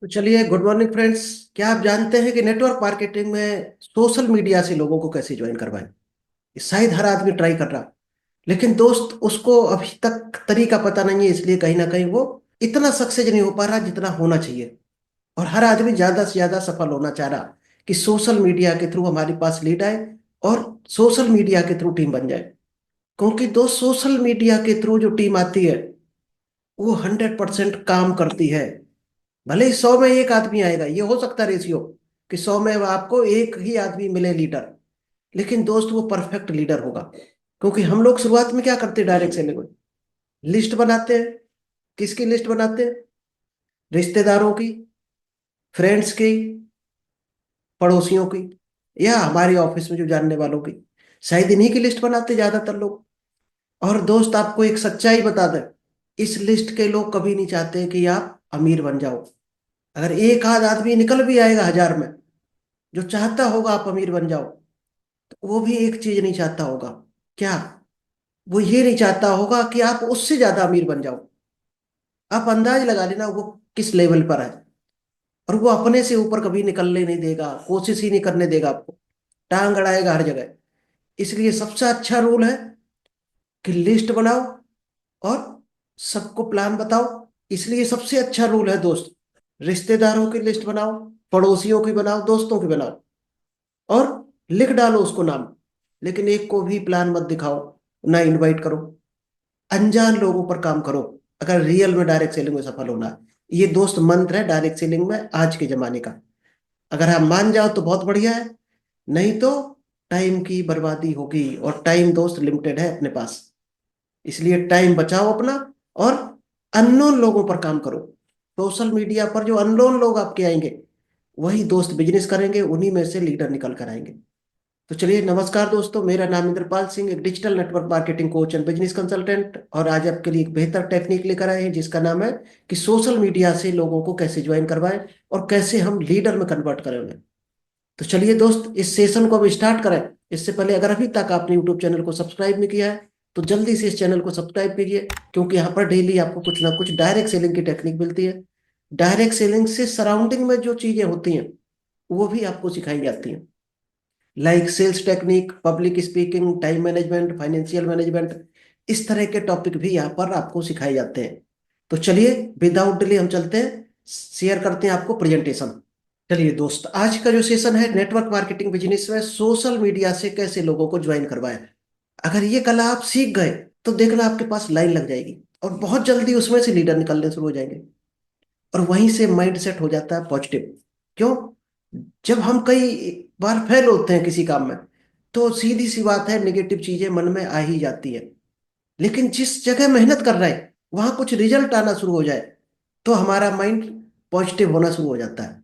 तो चलिए, good morning friends. क्या आप जानते हैं कि नेटवर्क मार्केटिंग में सोशल मीडिया से लोगों को कैसे ज्वाइन करवाएं? ये शायद हर आदमी ट्राई कर रहा, लेकिन दोस्त उसको अभी तक तरीका पता नहीं है, इसलिए कहीं ना कहीं वो इतना सक्सेस नहीं हो पा रहा जितना होना चाहिए। और हर आदमी ज्यादा से ज्यादा सफल होना चाह रहा कि सोशल मीडिया के थ्रू हमारे पास लीड आए और सोशल मीडिया के थ्रू टीम बन जाए। क्योंकि दोस्त, सोशल मीडिया के थ्रू जो टीम आती है वो 100% काम करती है। भले ही 100 में एक आदमी आएगा, ये हो सकता है रेशियो कि 100 में आपको एक ही आदमी मिले लीडर, लेकिन दोस्त वो परफेक्ट लीडर होगा। क्योंकि हम लोग शुरुआत में क्या करते हैं, डायरेक्ट सेलिंग में लिस्ट बनाते हैं। किसकी लिस्ट बनाते हैं? रिश्तेदारों की, फ्रेंड्स की, पड़ोसियों की, या हमारे ऑफिस में जो जानने वालों की। शायद इन्हीं की लिस्ट बनाते ज्यादातर लोग। और दोस्त, आपको एक सच्चाई बता दें, इस लिस्ट के लोग कभी नहीं चाहते कि आप अमीर बन जाओ। अगर एक आध आदमी निकल भी आएगा 1000 में जो चाहता होगा आप अमीर बन जाओ, तो वो भी एक चीज नहीं चाहता होगा। क्या? वो ये नहीं चाहता होगा कि आप उससे ज्यादा अमीर बन जाओ। आप अंदाज लगा लेना वो किस लेवल पर है। और वो अपने से ऊपर कभी निकलने नहीं देगा, कोशिश ही नहीं करने देगा आपको, टांग अड़ाएगा हर जगह। इसलिए सबसे अच्छा रूल है कि लिस्ट बनाओ और सबको प्लान बताओ। इसलिए सबसे अच्छा रूल है दोस्त, रिश्तेदारों की लिस्ट बनाओ, पड़ोसियों की बनाओ, दोस्तों की बनाओ, और लिख डालो उसको नाम। लेकिन एक को भी प्लान मत दिखाओ, ना इनवाइट करो। अनजान लोगों पर काम करो अगर रियल में डायरेक्ट सेलिंग में सफल होना है। ये दोस्त मंत्र है डायरेक्ट सेलिंग में आज के जमाने का। अगर आप मान जाओ तो बहुत बढ़िया है, नहीं तो टाइम की बर्बादी होगी, और टाइम दोस्त लिमिटेड है अपने पास। इसलिए टाइम बचाओ अपना, और अननोन लोगों पर काम करो। सोशल मीडिया पर जो अननोन लोग आपके आएंगे वही दोस्त बिजनेस करेंगे, उन्हीं में से लीडर निकल कर आएंगे। तो चलिए, नमस्कार दोस्तों, मेरा नाम इंद्रपाल सिंह, एक digital network marketing coach and business consultant, और आज आपके लिए एक बेहतर टेक्निक लेकर आए हैं जिसका नाम है कि सोशल मीडिया से लोगों को कैसे ज्वाइन करवाएं और कैसे हम लीडर में कन्वर्ट करें उन्हें। तो चलिए दोस्त, इस सेशन को अब स्टार्ट करें। इससे पहले अगर अभी तक आपने यूट्यूब चैनल को सब्सक्राइब नहीं किया है तो जल्दी से इस चैनल को सब्सक्राइब कीजिए, क्योंकि यहाँ पर डेली आपको कुछ ना कुछ डायरेक्ट सेलिंग की टेक्निक मिलती है। डायरेक्ट सेलिंग से सराउंडिंग में जो चीजें होती हैं वो भी आपको सिखाई जाती हैं, like sales technique, public speaking, time management, financial management. इस तरह के टॉपिक भी यहाँ पर आपको सिखाए जाते हैं। तो चलिए, विदाउट डिले हम चलते हैं, शेयर करते हैं आपको प्रेजेंटेशन। चलिए दोस्त, आज का जो सेशन है नेटवर्क मार्केटिंग बिजनेस में सोशल मीडिया से कैसे लोगों को ज्वाइन करवाएं। अगर ये कला आप सीख गए तो देखना आपके पास लाइन लग जाएगी, और बहुत जल्दी उसमें से लीडर निकलने शुरू हो जाएंगे। और वहीं से माइंड सेट हो जाता है पॉजिटिव। क्यों? जब हम कई बार फेल होते हैं किसी काम में तो सीधी सी बात है, नेगेटिव चीजें मन में आ ही जाती है। लेकिन जिस जगह मेहनत कर रहे हैं वहां कुछ रिजल्ट आना शुरू हो जाए तो हमारा माइंड पॉजिटिव होना शुरू हो जाता है।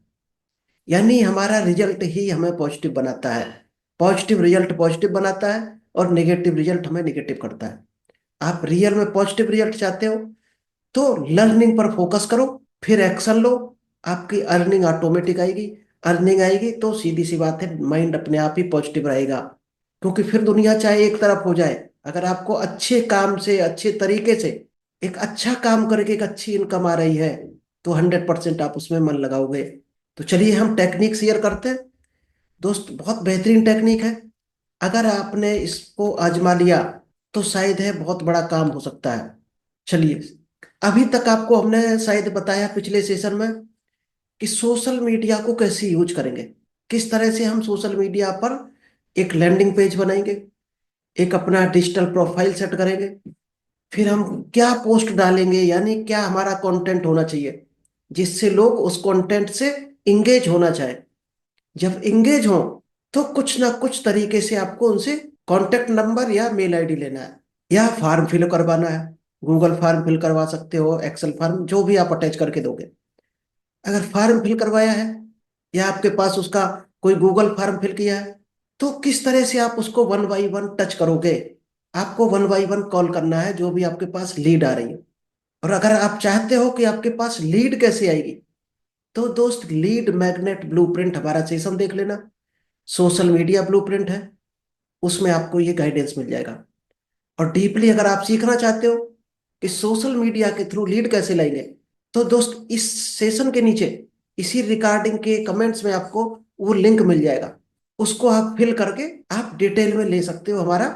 यानी हमारा रिजल्ट ही हमें पॉजिटिव बनाता है। पॉजिटिव रिजल्ट पॉजिटिव बनाता है, और नेगेटिव रिजल्ट हमें नेगेटिव करता है। आप रियल में पॉजिटिव रिजल्ट चाहते हो तो लर्निंग पर फोकस करो, फिर एक्शन लो। आपकी अर्निंग ऑटोमेटिक आएगी। अर्निंग आएगी तो सीधी सी बात है, माइंड अपने आप ही पॉजिटिव रहेगा। क्योंकि फिर दुनिया चाहे एक तरफ हो जाए, अगर आपको अच्छे काम से, अच्छे तरीके से, एक अच्छा काम करके एक अच्छी इनकम आ रही है तो 100% आप उसमें मन लगाओगे। तो चलिए, हम टेक्निक शेयर करते हैं। दोस्त, बहुत बेहतरीन टेक्निक है। अगर आपने इसको आजमा लिया तो शायद है बहुत बड़ा काम हो सकता है। चलिए, अभी तक आपको हमने शायद बताया पिछले सेशन में कि सोशल मीडिया को कैसे यूज करेंगे, किस तरह से हम सोशल मीडिया पर एक लैंडिंग पेज बनाएंगे, एक अपना डिजिटल प्रोफाइल सेट करेंगे, फिर हम क्या पोस्ट डालेंगे, यानी क्या हमारा कंटेंट होना चाहिए जिससे लोग उस कंटेंट से इंगेज होना चाहे। जब इंगेज हो तो कुछ ना कुछ तरीके से आपको उनसे कांटेक्ट नंबर या मेल आईडी लेना है, या फॉर्म फिल करवाना है। गूगल फॉर्म फिल करवा सकते हो, एक्सेल फॉर्म, जो भी आप अटैच करके दोगे। अगर फॉर्म फिल करवाया है या आपके पास उसका कोई गूगल फॉर्म फिल किया है तो किस तरह से आप उसको वन बाई वन टच करोगे। आपको वन बाई वन कॉल करना है जो भी आपके पास लीड आ रही है। और अगर आप चाहते हो कि आपके पास लीड कैसे आएगी तो दोस्त, लीड मैग्नेट ब्लूप्रिंट हमारा सेशन देख लेना। सोशल मीडिया ब्लूप्रिंट है, उसमें आपको ये गाइडेंस मिल जाएगा। और डीपली अगर आप सीखना चाहते हो कि सोशल मीडिया के थ्रू लीड कैसे लाएंगे, तो दोस्त, इस सेशन के नीचे इसी रिकॉर्डिंग के कमेंट्स में आपको वो लिंक मिल जाएगा। उसको आप फिल करके आप डिटेल में ले सकते हो। हमारा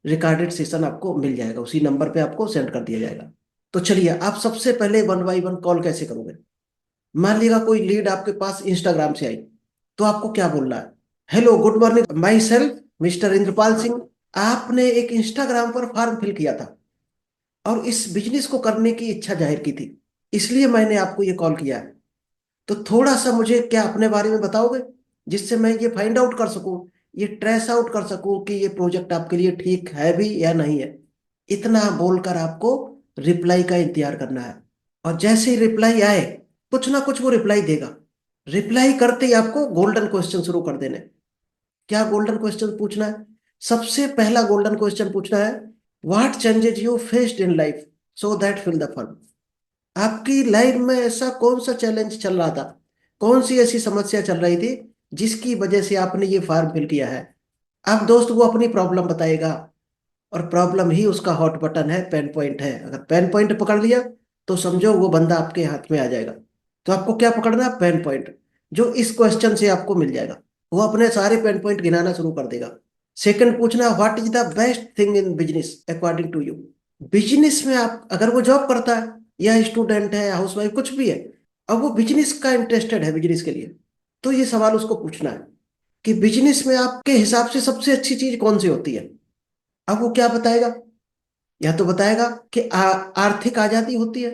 रिकॉर्डेड सेशन आपको मिल जाएगा, उसी नंबर पे आपको सेंड कर दिया जाएगा। तो चलिए, आप सबसे पहले 1 बाय 1 कॉल कैसे करोगे। मान लीजिएगा कोई लीड आपके पास इंस्टाग्राम से आई, तो आपको क्या बोलना है। Hello, good morning, my self mister Indrapal Singh. आपने एक इंस्टाग्राम पर फॉर्म फिल किया था और इस बिजनेस को करने की इच्छा जाहिर की थी, इसलिए मैंने आपको ये कॉल किया है। तो थोड़ा सा मुझे क्या अपने बारे में बताओगे, जिससे मैं ये फाइंड आउट कर सकूं, ये ट्रेस आउट कर सकूं कि ये प्रोजेक्ट आपके लिए ठीक है भी या नहीं है। इतना बोलकर आपको रिप्लाई का इंतजार करना है। और जैसे ही रिप्लाई आए, कुछ ना कुछ वो रिप्लाई देगा। रिप्लाई करते ही आपको गोल्डन क्वेश्चन शुरू कर देने। क्या गोल्डन क्वेश्चन पूछना है। सबसे पहला गोल्डन क्वेश्चन पूछना है, what changes you faced in life so that fill the form. आपकी लाइफ में ऐसा कौन सा चैलेंज चल रहा था, कौन सी ऐसी समस्या चल रही थी जिसकी वजह से आपने ये फॉर्म फिल किया है। अब दोस्त वो अपनी प्रॉब्लम बताएगा, और प्रॉब्लम ही उसका हॉट बटन है, पेन पॉइंट है। अगर पेन पॉइंट पकड़ लिया तो समझो वो बंदा आपके हाथ में आ जाएगा। तो आपको क्या पकड़ना है, पेन पॉइंट, जो इस क्वेश्चन से आपको मिल जाएगा। वो अपने सारे पेन पॉइंट गिनाना शुरू कर देगा। सेकंड पूछना, what is the best thing in business according to you. Business में आप, अगर वो जॉब करता है या स्टूडेंट है, हाउस वाइफ, कुछ भी है, अब वो बिजनेस का इंटरेस्टेड है बिजनेस के लिए, तो ये सवाल उसको पूछना है कि बिजनेस में आपके हिसाब से सबसे अच्छी चीज कौन सी होती है। अब वो क्या बताएगा। या तो बताएगा कि आर्थिक आजादी होती है,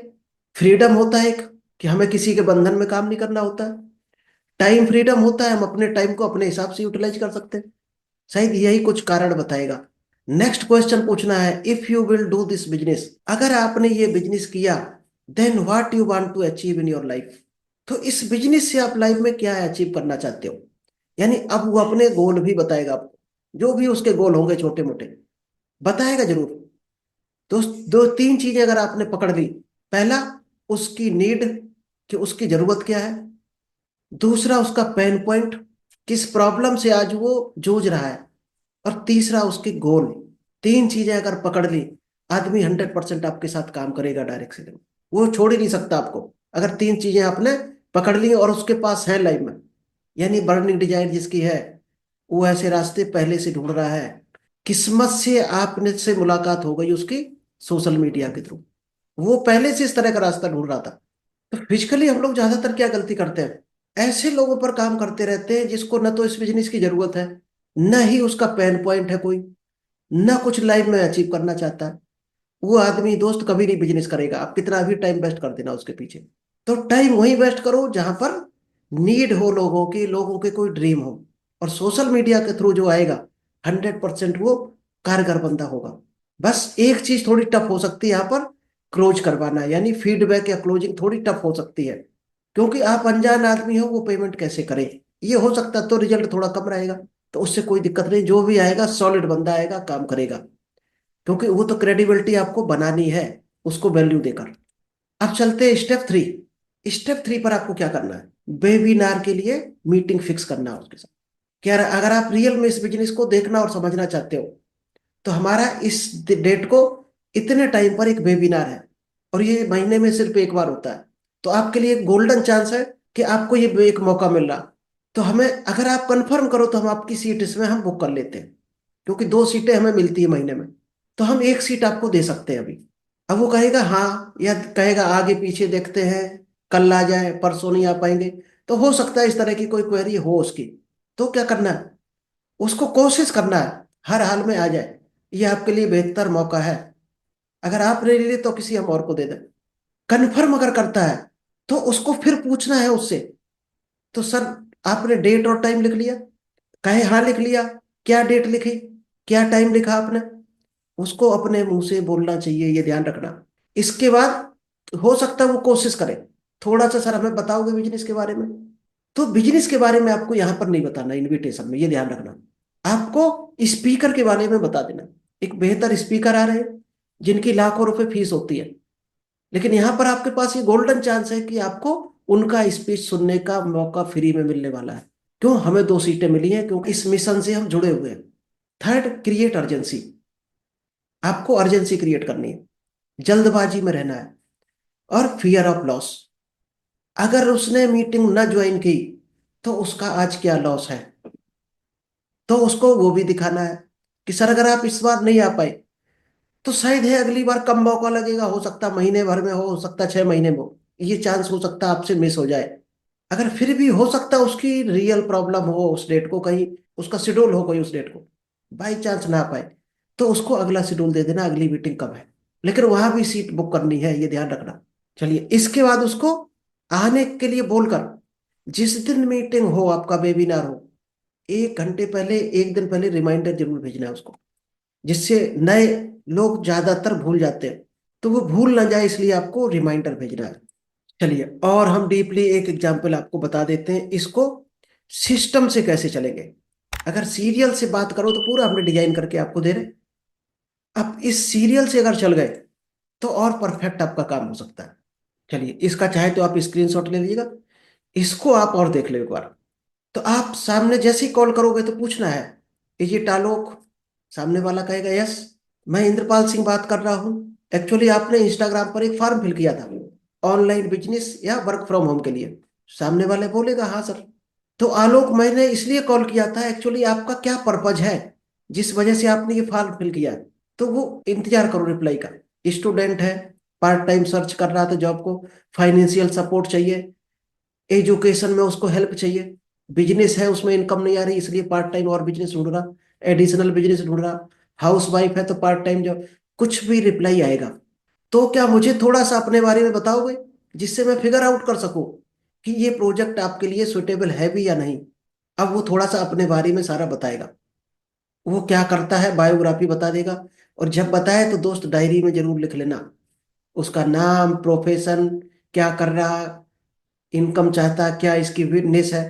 फ्रीडम होता है एक, कि हमें किसी के बंधन में काम नहीं करना होता है, टाइम फ्रीडम होता है, हम अपने टाइम को अपने हिसाब से यूटिलाइज कर सकते हैं। शायद यही कुछ कारण बताएगा। नेक्स्ट क्वेश्चन पूछना है, if you will do this business, अगर आपने ये बिजनेस किया, then what you want to achieve in your life. तो इस बिजनेस से आप लाइफ में क्या अचीव करना चाहते हो। यानी अब वो अपने गोल भी बताएगा आपको, जो भी उसके गोल होंगे छोटे मोटे, बताएगा जरूर। तो दो तीन चीजें अगर आपने पकड़ ली, पहला उसकी नीड, कि उसकी जरूरत क्या है। दूसरा उसका पेन पॉइंट, किस प्रॉब्लम से आज वो जूझ रहा है। और तीसरा उसके गोल। तीन चीजें अगर पकड़ ली, आदमी 100% आपके साथ काम करेगा डायरेक्ट से। वो छोड़ ही नहीं सकता आपको, अगर तीन चीजें आपने पकड़ ली और उसके पास है लाइफ में। यानी बर्निंग डिजायर जिसकी है, वो ऐसे रास्ते पहले से ढूंढ रहा है। किस्मत से आपने से मुलाकात हो गई उसकी सोशल मीडिया के थ्रू, वो पहले से इस तरह का रास्ता ढूंढ रहा था। तो फिजिकली हम लोग ज्यादातर क्या गलती करते हैं, ऐसे लोगों पर काम करते रहते हैं जिसको न तो इस बिजनेस की जरूरत है, न ही उसका पेन पॉइंट है कोई, न कुछ लाइफ में अचीव करना चाहता है। वो आदमी दोस्त कभी नहीं बिजनेस करेगा, आप कितना भी टाइम वेस्ट कर देना उसके पीछे। तो टाइम वही वेस्ट करो जहां पर नीड हो, लोगों की, लोगों के कोई ड्रीम हो। और सोशल मीडिया के थ्रू जो आएगा, 100% वो कारगर बंदा होगा। बस एक चीज थोड़ी टफ हो सकती है यहाँ पर, क्लोज करवाना, यानी फीडबैक या क्लोजिंग थोड़ी टफ हो सकती है। क्योंकि आप अनजान आदमी हो, वो पेमेंट कैसे करें, ये हो सकता है, तो रिजल्ट थोड़ा कम रहेगा। तो उससे कोई दिक्कत नहीं, जो भी आएगा सॉलिड बंदा आएगा, काम करेगा। क्योंकि वो तो क्रेडिबिलिटी आपको बनानी है, उसको वैल्यू देकर। अब चलते हैं स्टेप 3। स्टेप 3 पर आपको क्या करना है, वेबिनार के लिए मीटिंग फिक्स करना है उसके साथ। क्या अगर आप रियल में इस बिजनेस को देखना और समझना चाहते हो, तो हमारा इस डेट को इतने टाइम पर एक वेबिनार है, और ये महीने में सिर्फ एक बार होता है। तो आपके लिए एक गोल्डन चांस है कि आपको ये एक मौका मिल रहा। तो हमें, अगर आप कंफर्म करो तो हम आपकी सीट इसमें हम बुक कर लेते हैं, क्योंकि 2 सीटें हमें मिलती है महीने में। तो हम एक सीट आपको दे सकते हैं अभी। अब वो कहेगा हाँ, या कहेगा आगे पीछे देखते हैं, कल आ जाए, परसों नहीं आ पाएंगे। तो हो सकता है इस तरह की कोई क्वेरी हो उसकी। तो क्या करना है, उसको कोशिश करना है हर हाल में आ जाए। ये आपके लिए बेहतर मौका है। अगर आप ले लिए तो किसी हम और को दे दें। कन्फर्म अगर करता है, तो उसको फिर पूछना है उससे, तो सर आपने डेट और टाइम लिख लिया। कहे हाँ लिख लिया। क्या डेट लिखी, क्या टाइम लिखा आपने, उसको अपने मुंह से बोलना चाहिए, ये ध्यान रखना। इसके बाद हो सकता है वो कोशिश करे, थोड़ा सा सर हमें बताओगे बिजनेस के बारे में। तो बिजनेस के बारे में आपको यहां पर नहीं बताना इनविटेशन में, ये ध्यान रखना। आपको स्पीकर के बारे में बता देना। एक बेहतर स्पीकर आ रहे हैं जिनकी लाखों रुपए फीस होती है, लेकिन यहां पर आपके पास ये गोल्डन चांस है कि आपको उनका स्पीच सुनने का मौका फ्री में मिलने वाला है। क्यों, हमें 2 सीटें मिली हैं क्योंकि इस मिशन से हम जुड़े हुए हैं। Third, create urgency. आपको अर्जेंसी क्रिएट करनी है, जल्दबाजी में रहना है, और फियर ऑफ लॉस। अगर उसने मीटिंग न ज्वाइन की तो उसका आज क्या लॉस है, तो उसको वो भी दिखाना है कि सर अगर आप इस बार नहीं आ पाए तो शायद है अगली बार कम मौका लगेगा, हो सकता महीने भर में हो सकता 6 महीने में हो, ये चांस हो सकता आपसे मिस हो जाए। अगर फिर भी हो सकता उसकी रियल प्रॉब्लम हो, उस डेट को कहीं उसका शेड्यूल हो कोई, उस डेट को बाई चांस ना पाए, तो उसको अगला शेड्यूल दे देना, अगली मीटिंग कब है, लेकिन वहां भी सीट बुक करनी है, ये ध्यान रखना। चलिए, इसके बाद उसको आने के लिए बोलकर, जिस दिन मीटिंग हो आपका वेबिनार हो, 1 घंटे पहले, एक दिन पहले रिमाइंडर जरूर भेजना है उसको, जिससे नए लोग ज्यादातर भूल जाते हैं, तो वो भूल ना जाए इसलिए आपको रिमाइंडर भेजना है। चलिए, और हम डीपली एक एग्जांपल आपको बता देते हैं, इसको सिस्टम से कैसे चलेंगे। अगर सीरियल से बात करो तो पूरा हमने डिजाइन करके आपको दे रहे हैं। अब इस सीरियल से अगर चल गए तो और परफेक्ट आपका काम हो सकता है। चलिए, इसका चाहे तो आप स्क्रीनशॉट ले लीजिएगा, इसको आप और देख लो एक बार। तो आप सामने जैसे ही कॉल करोगे तो पूछना है, इज इट आलोक? सामने वाला कहेगा यस, मैं इंद्रपाल सिंह बात कर रहा हूँ। एक्चुअली आपने इंस्टाग्राम पर एक फॉर्म फिल किया था ऑनलाइन बिजनेस या वर्क फ्रॉम होम के लिए। सामने वाले बोलेगा हाँ सर। तो आलोक, मैंने इसलिए कॉल किया था, एक्चुअली आपका क्या पर्पज है जिस वजह से आपने ये फॉर्म फिल किया है? तो वो इंतजार करो रिप्लाई का। स्टूडेंट है, पार्ट टाइम सर्च कर रहा था जॉब को, फाइनेंशियल सपोर्ट चाहिए, एजुकेशन में उसको हेल्प चाहिए, बिजनेस है उसमें इनकम नहीं आ रही इसलिए पार्ट टाइम और बिजनेस ढूंढ रहा, एडिशनल बिजनेस ढूंढ रहा, हाउस वाइफ है तो पार्ट टाइम जॉब, कुछ भी रिप्लाई आएगा। तो क्या मुझे थोड़ा सा अपने बारे में बताओगे जिससे मैं फिगर आउट कर सकूं कि ये प्रोजेक्ट आपके लिए सुटेबल है भी या नहीं? अब वो थोड़ा सा अपने बारे में सारा बताएगा, वो क्या करता है बायोग्राफी बता देगा। और जब बताए तो दोस्त डायरी में जरूर लिख लेना, उसका नाम, प्रोफेशन, क्या कर रहा, इनकम चाहता क्या, इसकी वीकनेस है।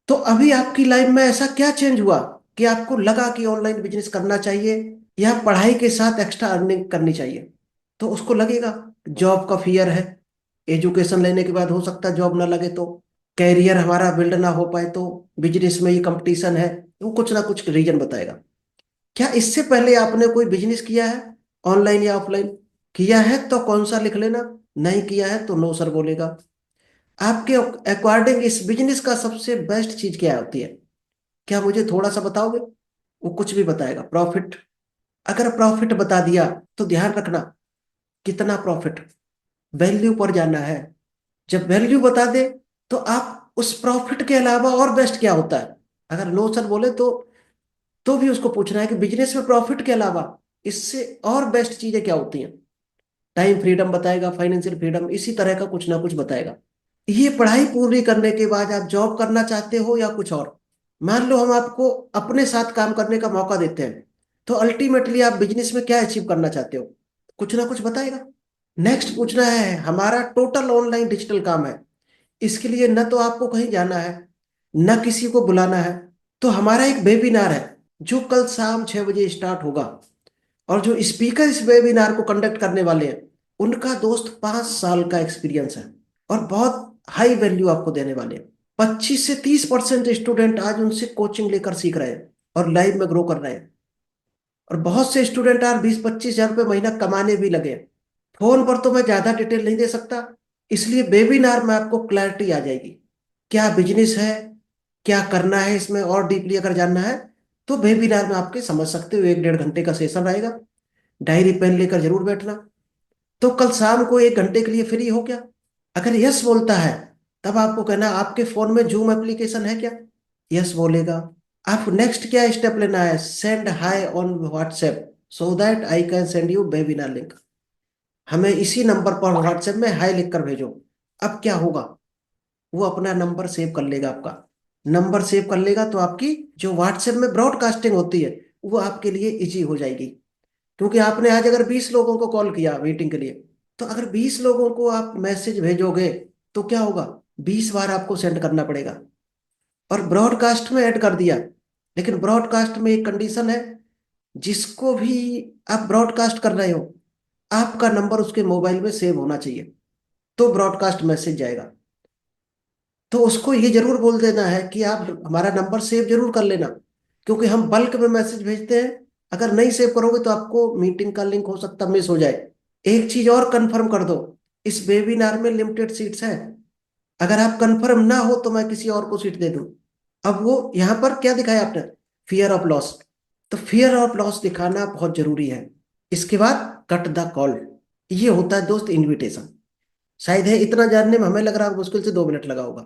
तो अभी आपकी लाइफ में ऐसा क्या चेंज हुआ कि आपको लगा कि ऑनलाइन बिजनेस करना चाहिए या पढ़ाई के साथ एक्स्ट्रा अर्निंग करनी चाहिए? तो उसको लगेगा जॉब का फियर है, एजुकेशन लेने के बाद हो सकता है जॉब ना लगे, तो कैरियर हमारा बिल्ड ना हो पाए, तो बिजनेस में ही कंपटीशन है, वो कुछ ना कुछ रीजन बताएगा। क्या इससे पहले आपने कोई बिजनेस किया है, ऑनलाइन या ऑफलाइन? किया है तो कौन सा लिख लेना, नहीं किया है तो नो सर बोलेगा। आपके अकॉर्डिंग इस बिजनेस का सबसे बेस्ट चीज क्या होती है, क्या मुझे थोड़ा सा बताओगे? वो कुछ भी बताएगा, प्रॉफिट। अगर प्रॉफिट बता दिया तो ध्यान रखना, कितना प्रॉफिट, वैल्यू पर जाना है। जब वैल्यू बता दे तो आप उस प्रॉफिट के अलावा और बेस्ट क्या होता है, अगर नो सर बोले तो भी उसको पूछना है कि बिजनेस में प्रॉफिट के अलावा इससे और बेस्ट चीजें क्या होती हैं। टाइम फ्रीडम बताएगा, फाइनेंशियल फ्रीडम, इसी तरह का कुछ ना कुछ बताएगा। ये पढ़ाई पूरी करने के बाद आप जॉब करना चाहते हो या कुछ और? मान लो हम आपको अपने साथ काम करने का मौका देते हैं, तो अल्टीमेटली आप बिजनेस में क्या अचीव करना चाहते हो, कुछ ना कुछ बताएगा। नेक्स्ट पूछना है, हमारा टोटल ऑनलाइन डिजिटल काम है, इसके लिए न तो आपको कहीं जाना है, न किसी को बुलाना है। तो हमारा एक वेबिनार है जो कल शाम 6 बजे स्टार्ट होगा, और जो स्पीकर इस वेबिनार को कंडक्ट करने वाले हैं उनका दोस्त 5 साल का एक्सपीरियंस है, और बहुत हाई वैल्यू आपको देने वाले हैं। 25 से 30% स्टूडेंट आज उनसे कोचिंग लेकर सीख रहे हैं और लाइव में ग्रो कर रहे हैं, और बहुत से स्टूडेंट आज 20-25 हजार रुपये महीना कमाने भी लगे हैं। फोन पर तो मैं ज्यादा डिटेल नहीं दे सकता, इसलिए वेबिनार में आपको क्लैरिटी आ जाएगी, क्या बिजनेस है, क्या करना है इसमें, और डीपली अगर जानना है तो वेबिनार में आपके समझ सकते हो, 1-1.5 घंटे का सेशन रहेगा। डायरी पेन लेकर जरूर बैठना। तो कल शाम को 1 घंटे के लिए फ्री हो क्या? अगर यस बोलता है तब आपको कहना आपके फोन में जूम एप्लीकेशन है क्या? यस बोलेगा। आप नेक्स्ट क्या स्टेप लेना है, send high on WhatsApp so that I can send you webinar link. हमें इसी नंबर पर व्हाट्सएप में हाई लिखकर भेजो। अब क्या होगा, वो अपना नंबर सेव कर लेगा, आपका नंबर सेव कर लेगा, तो आपकी जो व्हाट्सएप में ब्रॉडकास्टिंग होती है वो आपके लिए इजी हो जाएगी। क्योंकि आपने आज अगर 20 लोगों को कॉल किया मीटिंग के लिए, तो अगर 20 लोगों को आप मैसेज भेजोगे तो क्या होगा, 20 बार आपको सेंड करना पड़ेगा। और ब्रॉडकास्ट में ऐड कर दिया, लेकिन ब्रॉडकास्ट में एक कंडीशन है, जिसको भी आप ब्रॉडकास्ट कर रहे हो आपका नंबर उसके मोबाइल में सेव होना चाहिए, तो ब्रॉडकास्ट मैसेज जाएगा। तो उसको ये जरूर बोल देना है कि आप हमारा नंबर सेव जरूर कर लेना, क्योंकि हम बल्क में मैसेज भेजते हैं। अगर नहीं सेव करोगे तो आपको मीटिंग का लिंक हो सकता मिस हो जाए। एक चीज और कंफर्म कर दो, इस वेबिनार में लिमिटेड सीट्स हैं। अगर आप कंफर्म ना हो तो मैं किसी और को सीट दे दूं। अब वो यहाँ पर क्या दिखाया आपने, फियर ऑफ लॉस। तो फियर ऑफ लॉस दिखाना बहुत जरूरी है। इसके बाद कट द कॉल, ये होता है दोस्त इनविटेशन। शायद है इतना जानने में हमें लग रहा है मुश्किल से 2 मिनट लगा होगा।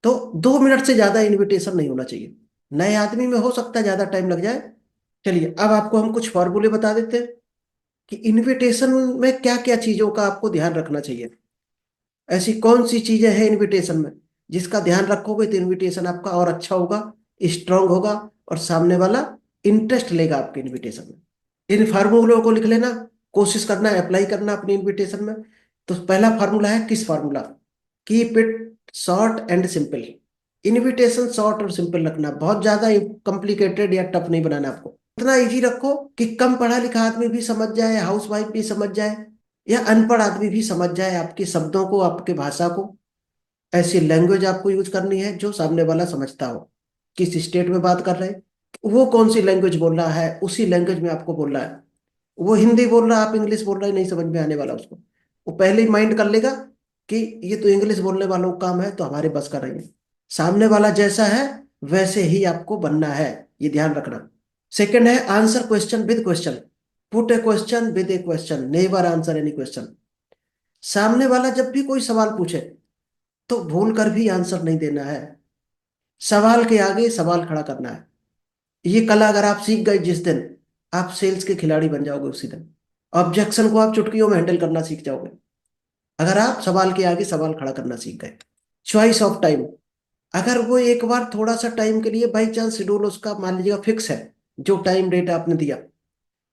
तो 2 मिनट से ज्यादा इनविटेशन नहीं होना चाहिए। नए आदमी में हो सकता है ज्यादा टाइम लग जाए। चलिए अब आपको हम कुछ फॉर्मूले बता देते हैं कि इनविटेशन में क्या क्या चीजों का आपको ध्यान रखना चाहिए। ऐसी कौन सी चीजें हैं इनविटेशन में जिसका ध्यान रखोगे तो इनविटेशन आपका और अच्छा होगा, स्ट्रांग होगा, और सामने वाला इंटरेस्ट लेगा आपके इनविटेशन में। इन फार्मूलों को लिख लेना, कोशिश करना अप्लाई करना अपनी इनविटेशन में। तो पहला फार्मूला है किस formula, keep it short and simple. Invitation short और सिंपल रखना, बहुत ज्यादा कॉम्प्लिकेटेड या टफ नहीं बनाना आपको। इतना इजी रखो कि कम पढ़ा लिखा आदमी भी समझ जाए, हाउस वाइफ भी समझ जाए, या अनपढ़ आदमी भी समझ जाए आपके शब्दों को, आपके भाषा को। ऐसी लैंग्वेज आपको यूज करनी है जो सामने वाला समझता हो। किस स्टेट में बात कर रहे हैं, वो कौन सी लैंग्वेज बोल रहा है, उसी लैंग्वेज में आपको बोलना है। वो हिंदी बोल रहा है, आप इंग्लिश बोल रहे हैं, नहीं समझ में आने वाला उसको। वो पहले ही माइंड कर लेगा कि ये तो इंग्लिश बोलने वालों का काम है, तो हमारे बस का नहीं है। सामने वाला जैसा है वैसे ही आपको बनना है, ये ध्यान रखना। सेकंड है answer question with question. Put A question with A question, never answer any question. सामने वाला जब भी कोई सवाल पूछे तो भूल कर भी आंसर नहीं देना है, सवाल के आगे सवाल खड़ा करना है। ये कला अगर आप सीख गए जिस दिन, आप सेल्स के खिलाड़ी बन जाओगे उसी दिन। ऑब्जेक्शन को आप चुटकियों में हैंडल करना सीख जाओगे अगर आप सवाल के आगे सवाल खड़ा करना सीख गए। चॉइस ऑफ टाइम, अगर वो एक बार थोड़ा सा टाइम के लिए बाई चांस शेड्यूल उसका मान लीजिएगा फिक्स है, जो टाइम डेट आपने दिया,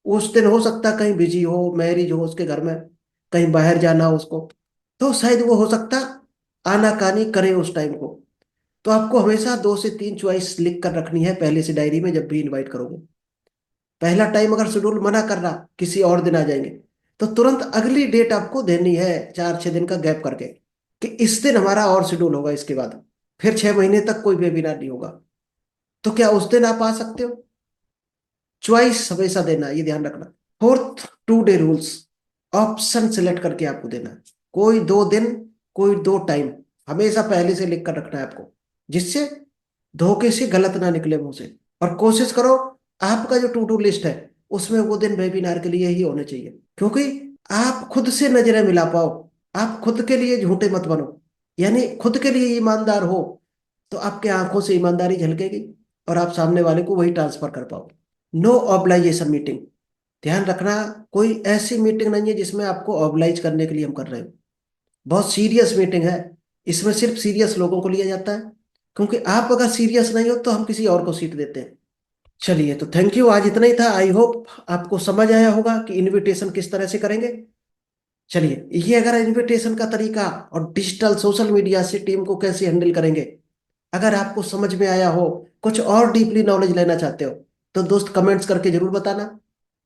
उस दिन हो सकता है कहीं बिजी हो, मैरिज हो उसके घर में, कहीं बाहर जाना हो उसको, तो शायद वो हो सकता आनाकानी करे उस टाइम को। तो आपको हमेशा 2 से 3 चॉइस लिख कर रखनी है पहले से डायरी में जब भी इनवाइट करोगे। पहला टाइम अगर शेड्यूल मना कर रहा किसी और दिन आ जाएंगे, तो तुरंत अगली डेट आपको देनी है 4-6 दिन का गैप करके, कि इस दिन हमारा और शेड्यूल होगा, इसके बाद फिर 6 महीने तक कोई वेबिनार नहीं होगा। तो क्या उस दिन आप आ सकते हो। चॉइस हमेशा देना, ये ध्यान रखना। Fourth, 2 day rules, option select करके आपको देना है। कोई 2 दिन, कोई 2 टाइम, हमेशा पहले से लिख कर रखना है आपको, जिससे धोखे से गलत ना निकले मुंह से। और कोशिश करो आपका जो टू डू लिस्ट है उसमें वो दिन वेबिनार के लिए ही होने चाहिए, क्योंकि आप खुद से नजरें मिला पाओ। आप खुद के लिए झूठे मत बनो, यानी खुद के लिए ईमानदार हो, तो आपके आंखों से ईमानदारी झलकेगी और आप सामने वाले को वही ट्रांसफर कर पाओ। नो ऑब्लाइजेशन मीटिंग, ध्यान रखना, कोई ऐसी मीटिंग नहीं है जिसमें आपको ऑब्लाइज करने के लिए हम कर रहे हो। बहुत सीरियस मीटिंग है, इसमें सिर्फ सीरियस लोगों को लिया जाता है, क्योंकि आप अगर सीरियस नहीं हो तो हम किसी और को सीट देते हैं। चलिए तो थैंक यू, आज इतना ही था। आई होप आपको समझ आया होगा कि इनविटेशन किस तरह से करेंगे। चलिए, ये अगर इनविटेशन का तरीका और डिजिटल सोशल मीडिया से टीम को कैसे हैंडल करेंगे, अगर आपको समझ में आया हो, कुछ और डीपली नॉलेज लेना चाहते हो, तो दोस्त कमेंट्स करके जरूर बताना,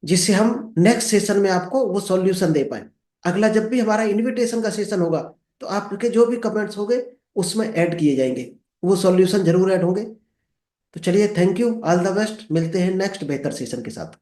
जिससे हम नेक्स्ट सेशन में आपको वो सॉल्यूशन दे पाए। अगला जब भी हमारा इनविटेशन का सेशन होगा तो आपके जो भी कमेंट्स होंगे उसमें ऐड किए जाएंगे, वो सॉल्यूशन जरूर ऐड होंगे। तो चलिए, thank you, all the best, मिलते हैं नेक्स्ट बेहतर सेशन के साथ।